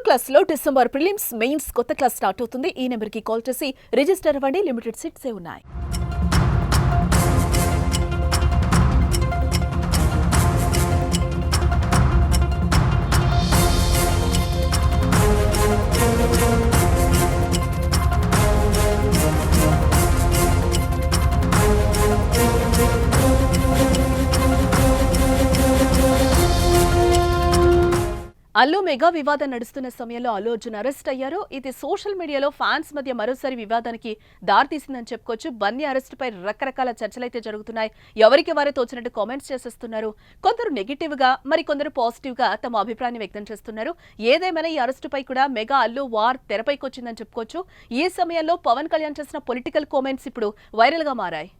Class లో December prelims mains కొత్త class start అవుతుంది. ఈ నెంబర్ కి కాల్ చేసి రిజిస్టర్ అవ్వండి. లిమిటెడ్ సీట్సే ఉన్నాయి. అల్లు మెగా వివాదం నడుస్తున్న సమయంలో అల్లు అర్జున్ అరెస్ట్ అయ్యారు. ఇది సోషల్ మీడియాలో ఫ్యాన్స్ మధ్య మరోసారి వివాదానికి దారితీసిందని చెప్పుకోవచ్చు. బన్నీ అరెస్టుపై రకరకాల చర్చలైతే జరుగుతున్నాయి. ఎవరికి వారే తోచినట్టు కామెంట్స్ చేసేస్తున్నారు. కొందరు నెగిటివ్ గా, మరి కొందరు పాజిటివ్ గా తమ అభిప్రాయాన్ని వ్యక్తం చేస్తున్నారు. ఏదేమైనా ఈ అరెస్టుపై కూడా మెగా అల్లు వార్ తెరపైకి వచ్చిందని చెప్పుకోవచ్చు. ఈ సమయంలో పవన్ కళ్యాణ్ చేసిన పొలిటికల్ కామెంట్స్ ఇప్పుడు వైరల్ గా మారాయి.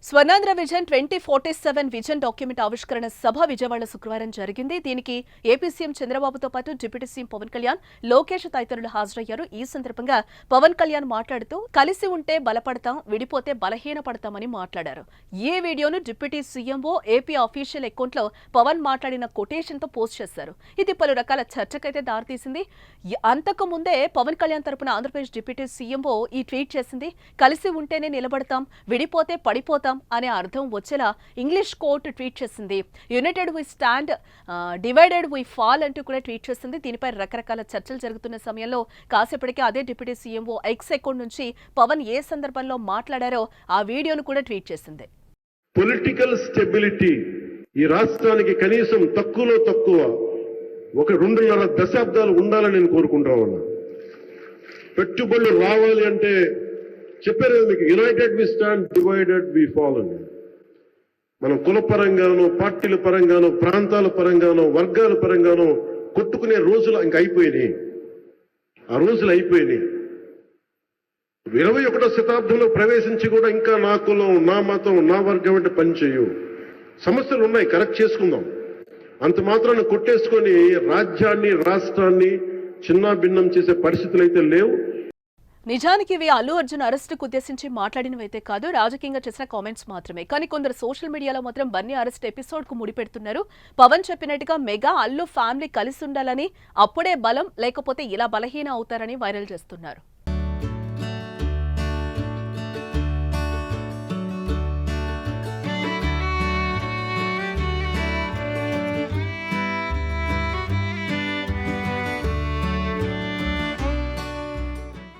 స్వర్ణాంధ్ర విజన్ 2047 విజన్ డాక్యుమెంట్ ఆవిష్కరణ సభ విజయవాడ శుక్రవారం జరిగింది. దీనికి ఏపీ సీఎం చంద్రబాబుతో పాటు డిప్యూటీ సీఎం పవన్ కళ్యాణ్, లోకేష్ తదితరులు హాజరయ్యారు. ఈ సందర్భంగా పవన్ కళ్యాణ్ మాట్లాడుతూ కలిసి ఉంటే బలపడతాం, విడిపోతే బలహీనపడతామని మాట్లాడారు. ఈ వీడియోను deputy CMO AP official account లో పవన్ మాట్లాడిన కొటేషన్ తో పోస్ట్ చేశారు. ఇది పలు రకాల చర్చకైతే దారితీసింది. అంతకు ముందే పవన్ కళ్యాణ్ తరపున ఆంధ్రప్రదేశ్ డిప్యూటీ సీఎంఓ ఈ ట్వీట్ చేసింది. కలిసి ఉంటేనే నిలబడతాం, విడిపోతే పడిపోతాం అనే అర్థం వచ్చేలా ఇంగ్లీష్ కోట్ ట్వీట్ చేసింది. United we stand, divided we fall అంటూ కూడా ట్వీట్ చేసింది. దీనిపై రకరకాల చర్చలు జరుగుతున్న సమయంలో కాసేపటికి అదే డిప్యూటీ సీఎంఓ ఎక్స్ అకౌంట్ నుంచి పవన్ ఏ సందర్భంలో మాట్లాడారో ఆ వీడియోను కూడా ట్వీట్ చేసింది. పొలిటికల్ స్టెబిలిటీ ఈ రాష్ట్రానికి కనీసం తక్కువలో తక్కువ ఒక 2.5 దశాబ్దాలు ఉండాలని నేను కోరుకుంటా ఉన్నా. పెట్టుబడులు రావాలి అంటే చెప్పారు మీకు, united we stand, divided we fall అని. మనం కుల పరంగానో, పార్టీల పరంగానో, ప్రాంతాల పరంగానో, వర్గాల పరంగానో కొట్టుకునే రోజులు ఇంక అయిపోయినాయి. ఆ రోజులు అయిపోయినాయి. 21వ శతాబ్దంలో ప్రవేశించి కూడా ఇంకా నా కులం, నా మతం, నా వర్గం అంటే పనిచేయు. సమస్యలు ఉన్నాయి, కరెక్ట్ చేసుకుందాం. అంత మాత్రాన్ని కొట్టేసుకొని రాజ్యాన్ని, రాష్ట్రాన్ని చిన్నా భిన్నం చేసే పరిస్థితులు అయితే లేవు. నిజానికి ఇవి అల్లు అర్జున్ అరెస్టుకు ఉద్దేశించి మాట్లాడినవైతే కాదు, రాజకీయంగా చేసిన కామెంట్స్ మాత్రమే. కానీ కొందరు సోషల్ మీడియాలో మాత్రం బన్నీ అరెస్ట్ ఎపిసోడ్ కు ముడిపెడుతున్నారు. పవన్ చెప్పినట్టుగా మెగా అల్లు ఫ్యామిలీ కలిసి ఉండాలని, అప్పుడే బలం, లేకపోతే ఇలా బలహీన అవుతారని వైరల్ చేస్తున్నారు.